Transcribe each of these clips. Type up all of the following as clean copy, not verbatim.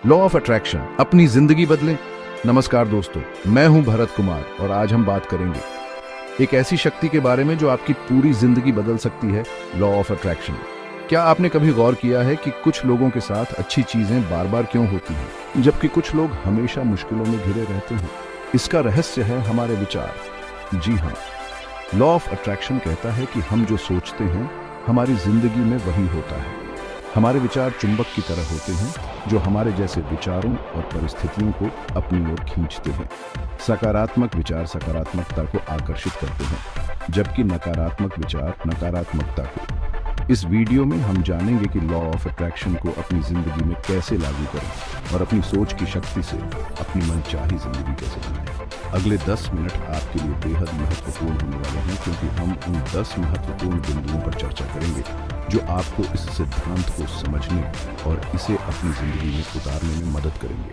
Law of attraction, अपनी जिंदगी बदलें। नमस्कार दोस्तों, मैं हूं भरत कुमार और आज हम बात करेंगे एक ऐसी शक्ति के बारे में जो आपकी पूरी जिंदगी बदल सकती है, लॉ ऑफ अट्रैक्शन। क्या आपने कभी गौर किया है कि कुछ लोगों के साथ अच्छी चीजें बार बार क्यों होती हैं, जबकि कुछ लोग हमेशा मुश्किलों में घिरे रहते हैं? इसका रहस्य है हमारे विचार। जी हाँ, लॉ ऑफ अट्रैक्शन कहता है कि हम जो सोचते हैं हमारी जिंदगी में वही होता है। हमारे विचार चुंबक की तरह होते हैं जो हमारे जैसे विचारों और परिस्थितियों को अपनी ओर खींचते हैं। सकारात्मक विचार सकारात्मकता को आकर्षित करते हैं, जबकि नकारात्मक विचार नकारात्मकता को। इस वीडियो में हम जानेंगे कि लॉ ऑफ अट्रैक्शन को अपनी जिंदगी में कैसे लागू करें और अपनी सोच की शक्ति से अपनी मनचाही जिंदगी कैसे बनाएं। अगले 10 मिनट आपके लिए बेहद महत्वपूर्ण होने वाले हैं, क्योंकि हम उन 10 महत्वपूर्ण बिंदुओं पर चर्चा करेंगे जो आपको इस सिद्धांत को समझने और इसे अपनी जिंदगी में उतारने में मदद करेंगे।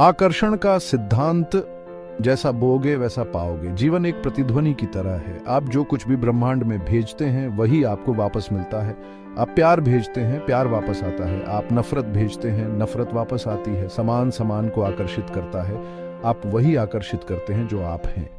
आकर्षण का सिद्धांत, जैसा बोगे वैसा पाओगे। जीवन एक प्रतिध्वनि की तरह है। आप जो कुछ भी ब्रह्मांड में भेजते हैं वही आपको वापस मिलता है। आप प्यार भेजते हैं, प्यार वापस आता है। आप नफरत भेजते हैं, नफरत वापस आती है। समान समान को आकर्षित करता है। आप वही आकर्षित करते हैं जो आप हैं।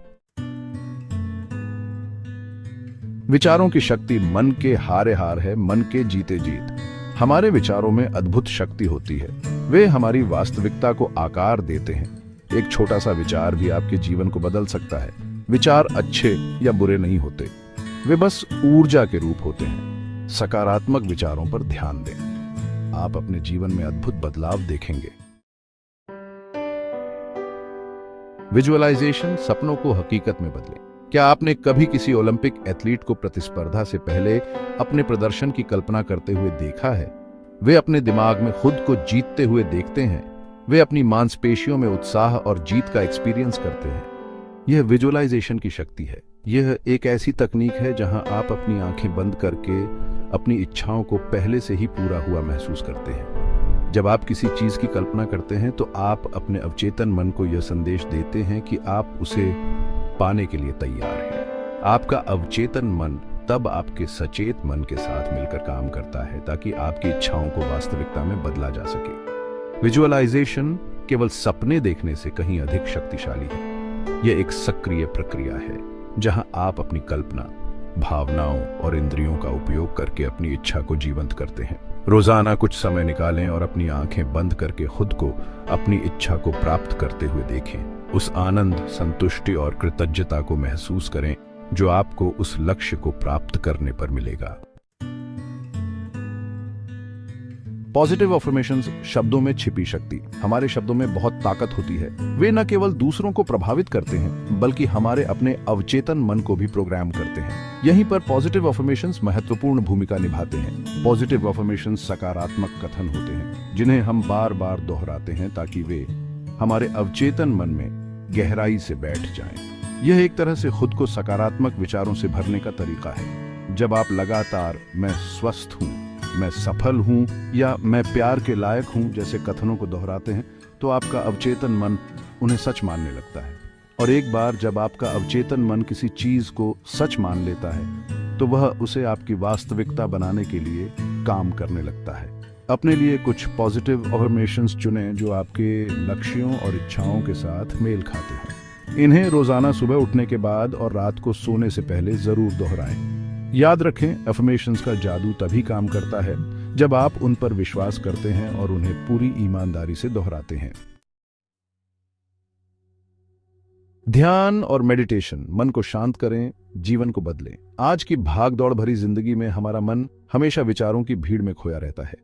विचारों की शक्ति मन के हारे हार है, मन के जीते जीत। हमारे विचारों में अद्भुत शक्ति होती है। वे हमारी वास्तविकता को आकार देते हैं। एक छोटा सा विचार भी आपके जीवन को बदल सकता है। विचार अच्छे या बुरे नहीं होते, वे बस ऊर्जा के रूप होते हैं। सकारात्मक विचारों पर ध्यान दें, आप अपने जीवन में अद्भुत बदलाव देखेंगे। विजुअलाइजेशन, सपनों को हकीकत में बदलें। क्या आपने कभी किसी ओलंपिक एथलीट को प्रतिस्पर्धा से पहले अपने प्रदर्शन की कल्पना करते हुए देखा है? वे अपने दिमाग में खुद को जीतते हुए देखते हैं। वे अपनी मांसपेशियों में उत्साह और जीत का एक्सपीरियंस करते हैं। यह विजुअलाइजेशन की शक्ति है। यह एक ऐसी तकनीक है जहां आप अपनी आंखें बंद करके अपनी इच्छाओं को पहले से ही पूरा हुआ महसूस करते हैं। जब आप किसी चीज की कल्पना करते हैं तो आप अपने अवचेतन मन को यह संदेश देते हैं कि आप उसे पाने के लिए तैयार हैं। आपका अवचेतन मन तब आपके सचेत मन के साथ मिलकर काम करता है ताकि आपकी इच्छाओं को वास्तविकता में बदला जा सके। विजुअलाइजेशन केवल सपने देखने से कहीं अधिक शक्तिशाली है। यह एक सक्रिय प्रक्रिया है जहां आप अपनी कल्पना, भावनाओं और इंद्रियों का उपयोग करके अपनी इच्छा को जीवंत करते हैं। रोजाना कुछ समय निकालें और अपनी आंखें बंद करके खुद को अपनी इच्छा को प्राप्त करते हुए देखें। उस आनंद, संतुष्टि और कृतज्ञता को महसूस करें जो आपको उस लक्ष्य को प्राप्त करने पर मिलेगा। पॉजिटिव अफर्मेशंस, शब्दों में छिपी शक्ति। हमारे शब्दों में बहुत ताकत होती है। वे न केवल दूसरों को प्रभावित करते हैं बल्कि हमारे अपने अवचेतन मन को भी प्रोग्राम करते हैं। यहीं पर पॉजिटिव अफर्मेशंस महत्वपूर्ण भूमिका निभाते हैं। पॉजिटिव अफर्मेशंस सकारात्मक कथन होते हैं जिन्हें हम बार बार दोहराते हैं ताकि वे हमारे अवचेतन मन में गहराई से बैठ जाएं। यह एक तरह से खुद को सकारात्मक विचारों से भरने का तरीका है। जब आप लगातार "मैं स्वस्थ हूं", "मैं सफल हूं" या "मैं प्यार के लायक हूं" जैसे कथनों को दोहराते हैं तो आपका अवचेतन मन उन्हें सच मानने लगता है। और एक बार जब आपका अवचेतन मन किसी चीज को सच मान लेता है तो वह उसे आपकी वास्तविकता बनाने के लिए काम करने लगता है। अपने लिए कुछ पॉजिटिव अफर्मेशंस चुनें जो आपके लक्ष्यों और इच्छाओं के साथ मेल खाते हैं। इन्हें रोजाना सुबह उठने के बाद और रात को सोने से पहले जरूर दोहराएं। याद रखें, अफर्मेशंस का जादू तभी काम करता है जब आप उन पर विश्वास करते हैं और उन्हें पूरी ईमानदारी से दोहराते हैं। ध्यान और मेडिटेशन, मन को शांत करें, जीवन को बदलें। आज की भागदौड़ भरी जिंदगी में हमारा मन हमेशा विचारों की भीड़ में खोया रहता है।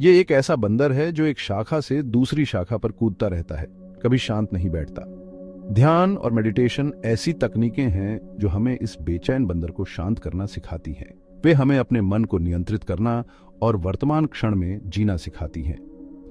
ये एक ऐसा बंदर है जो एक शाखा से दूसरी शाखा पर कूदता रहता है, कभी शांत नहीं बैठता। ध्यान और मेडिटेशन ऐसी तकनीकें हैं जो हमें इस बेचैन बंदर को शांत करना सिखाती हैं। वे हमें अपने मन को नियंत्रित करना और वर्तमान क्षण में जीना सिखाती हैं।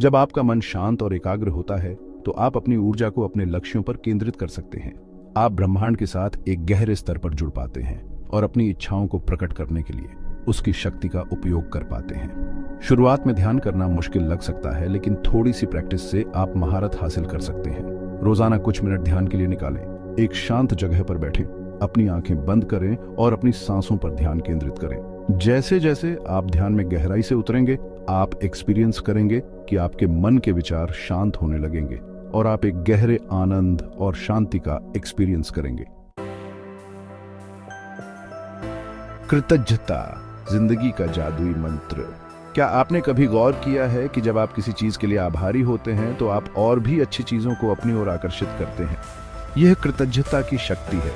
जब आपका मन शांत और एकाग्र होता है तो आप अपनी ऊर्जा को अपने लक्ष्यों पर केंद्रित कर सकते हैं। आप ब्रह्मांड के साथ एक गहरे स्तर पर जुड़ पाते हैं और अपनी इच्छाओं को प्रकट करने के लिए उसकी शक्ति का उपयोग कर पाते हैं। शुरुआत में ध्यान करना मुश्किल लग सकता है, लेकिन थोड़ी सी प्रैक्टिस से आप महारत हासिल कर सकते हैं। रोजाना कुछ मिनट ध्यान के लिए निकालें। एक शांत जगह पर बैठें, अपनी आंखें बंद करें और अपनी सांसों पर ध्यान केंद्रित करें। जैसे जैसे आप ध्यान में गहराई से उतरेंगे, आप एक्सपीरियंस करेंगे कि आपके मन के विचार शांत होने लगेंगे और आप एक गहरे आनंद और शांति का एक्सपीरियंस करेंगे। कृतज्ञता, जिंदगी का जादुई मंत्र। क्या आपने कभी गौर किया है कि जब आप किसी चीज के लिए आभारी होते हैं तो आप और भी अच्छी चीजों को अपनी ओर आकर्षित करते हैं? यह कृतज्ञता की शक्ति है।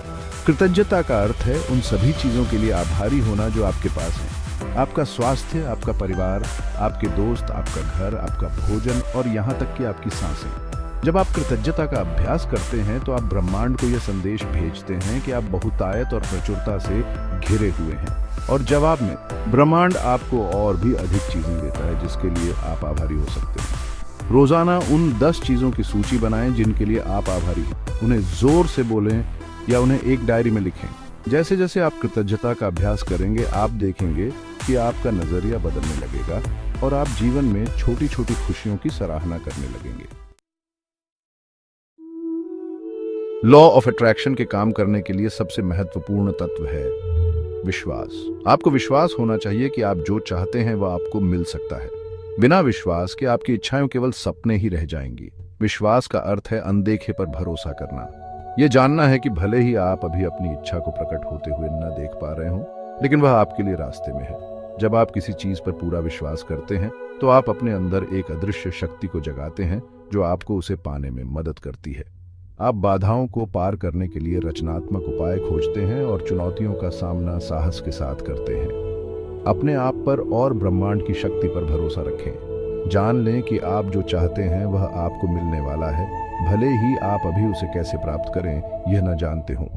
कृतज्ञता का अर्थ है उन सभी चीजों के लिए आभारी होना जो आपके पास है। आपका स्वास्थ्य, आपका परिवार, आपके दोस्त, आपका घर, आपका भोजन और यहाँ तक कि आपकी सांसें। जब आप कृतज्ञता का अभ्यास करते हैं तो आप ब्रह्मांड को यह संदेश भेजते हैं कि आप बहुतायत और प्रचुरता से घिरे हुए हैं, और जवाब में ब्रह्मांड आपको और भी अधिक चीजें देता है जिसके लिए आप आभारी हो सकते हैं। रोजाना उन 10 चीजों की सूची बनाएं जिनके लिए आप आभारी हैं। उन्हें जोर से बोलें या उन्हें एक डायरी में लिखें। जैसे जैसे आप कृतज्ञता का अभ्यास करेंगे, आप देखेंगे कि आपका नजरिया बदलने लगेगा और आप जीवन में छोटी छोटी खुशियों की सराहना करने लगेंगे। लॉ ऑफ अट्रैक्शन के काम करने के लिए सबसे महत्वपूर्ण तत्व है विश्वास। आपको विश्वास होना चाहिए कि आप जो चाहते हैं वह आपको मिल सकता है, बिना विश्वास के आपकी इच्छाएं केवल सपने ही रह जाएंगी। विश्वास का अर्थ है अनदेखे पर भरोसा करना। यह जानना है कि भले ही आप अभी अपनी इच्छा को प्रकट होते हुए न देख पा रहे हो, लेकिन वह आपके लिए रास्ते में है। जब आप किसी चीज पर पूरा विश्वास करते हैं तो आप अपने अंदर एक अदृश्य शक्ति को जगाते हैं जो आपको उसे पाने में मदद करती है। आप बाधाओं को पार करने के लिए रचनात्मक उपाय खोजते हैं और चुनौतियों का सामना साहस के साथ करते हैं। अपने आप पर और ब्रह्मांड की शक्ति पर भरोसा रखें। जान लें कि आप जो चाहते हैं वह आपको मिलने वाला है, भले ही आप अभी उसे कैसे प्राप्त करें यह न जानते हों।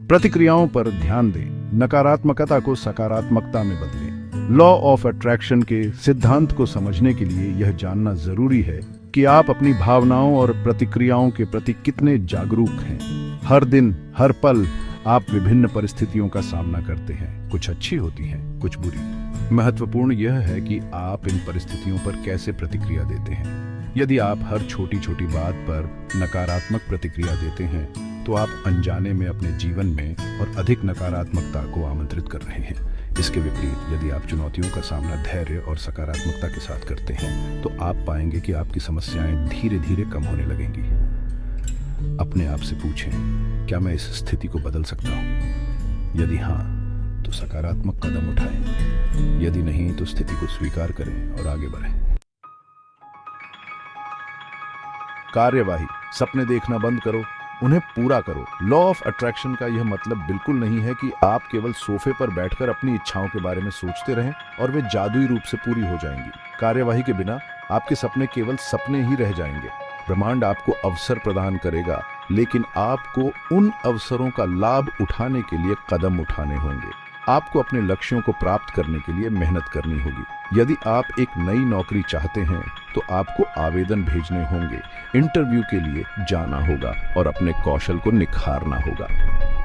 प्रतिक्रियाओं पर ध्यान दें। नकारात्मकता को सकारात्मकता में बदलें। लॉ ऑफ अट्रैक्शन के सिद्धांत को समझने के लिए यह जानना जरूरी है कि आप अपनी भावनाओं और प्रतिक्रियाओं के प्रति कितने जागरूक हैं। हर दिन, हर पल आप विभिन्न परिस्थितियों का सामना करते हैं। कुछ अच्छी होती हैं, कुछ बुरी। महत्वपूर्ण यह है कि आप इन परिस्थितियों पर कैसे प्रतिक्रिया देते हैं। यदि आप हर छोटी छोटी बात पर नकारात्मक प्रतिक्रिया देते हैं तो आप अनजाने में अपने जीवन में और अधिक नकारात्मकता को आमंत्रित कर रहे हैं। इसके विपरीत यदि आप चुनौतियों का सामना धैर्य और सकारात्मकता के साथ करते हैं तो आप पाएंगे कि आपकी समस्याएं धीरे धीरे कम होने लगेंगी। अपने आप से पूछें, क्या मैं इस स्थिति को बदल सकता हूं? यदि हाँ, तो सकारात्मक कदम उठाएं। यदि नहीं, तो स्थिति को स्वीकार करें और आगे बढ़ें। कार्यवाही, सपने देखना बंद करो, उन्हें पूरा करो। लॉ ऑफ अट्रैक्शन का यह मतलब बिल्कुल नहीं है कि आप केवल सोफे पर बैठकर अपनी इच्छाओं के बारे में सोचते रहें और वे जादुई रूप से पूरी हो जाएंगी। कार्यवाही के बिना आपके सपने केवल सपने ही रह जाएंगे। ब्रह्मांड आपको अवसर प्रदान करेगा, लेकिन आपको उन अवसरों का लाभ उठाने के लिए कदम उठाने होंगे। आपको अपने लक्ष्यों को प्राप्त करने के लिए मेहनत करनी होगी। यदि आप एक नई नौकरी चाहते हैं तो आपको आवेदन भेजने होंगे, इंटरव्यू के लिए जाना होगा और अपने कौशल को निखारना होगा।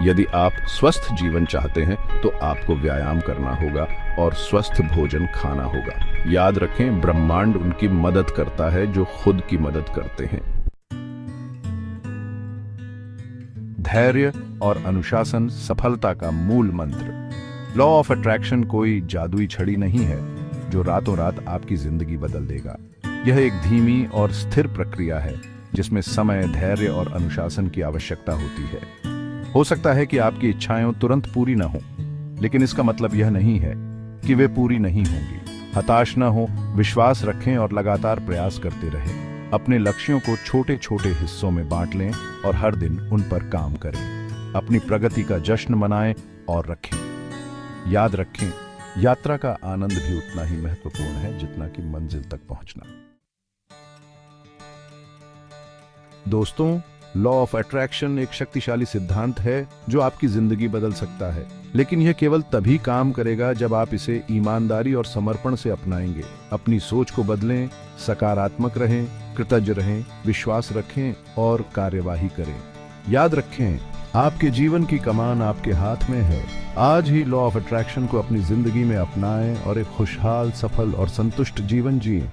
यदि आप स्वस्थ जीवन चाहते हैं तो आपको व्यायाम करना होगा और स्वस्थ भोजन खाना होगा। याद रखें, ब्रह्मांड उनकी मदद करता है जो खुद की मदद करते हैं। धैर्य और अनुशासन सफलता का मूल मंत्र। लॉ ऑफ अट्रैक्शन कोई जादुई छड़ी नहीं है जो रातों रात आपकी जिंदगी बदल देगा। यह एक धीमी और स्थिर प्रक्रिया है जिसमें समय, धैर्य और अनुशासन की आवश्यकता होती है। हो सकता है कि आपकी इच्छाएं तुरंत पूरी न हो, लेकिन इसका मतलब यह नहीं है कि वे पूरी नहीं होंगी। हताश न हो, विश्वास रखें और लगातार प्रयास करते रहें। अपने लक्ष्यों को छोटे छोटे हिस्सों में बांट लें और हर दिन उन पर काम करें। अपनी प्रगति का जश्न मनाएं और रखें। याद रखें, यात्रा का आनंद भी उतना ही महत्वपूर्ण है जितना कि मंजिल तक पहुंचना। दोस्तों, लॉ ऑफ अट्रैक्शन एक शक्तिशाली सिद्धांत है जो आपकी जिंदगी बदल सकता है, लेकिन यह केवल तभी काम करेगा जब आप इसे ईमानदारी और समर्पण से अपनाएंगे। अपनी सोच को बदलें, सकारात्मक रहें, कृतज्ञ रहें, विश्वास रखें और कार्यवाही करें। याद रखें, आपके जीवन की कमान आपके हाथ में है। आज ही लॉ ऑफ अट्रैक्शन को अपनी जिंदगी में अपनाएं और एक खुशहाल, सफल और संतुष्ट जीवन जिएं।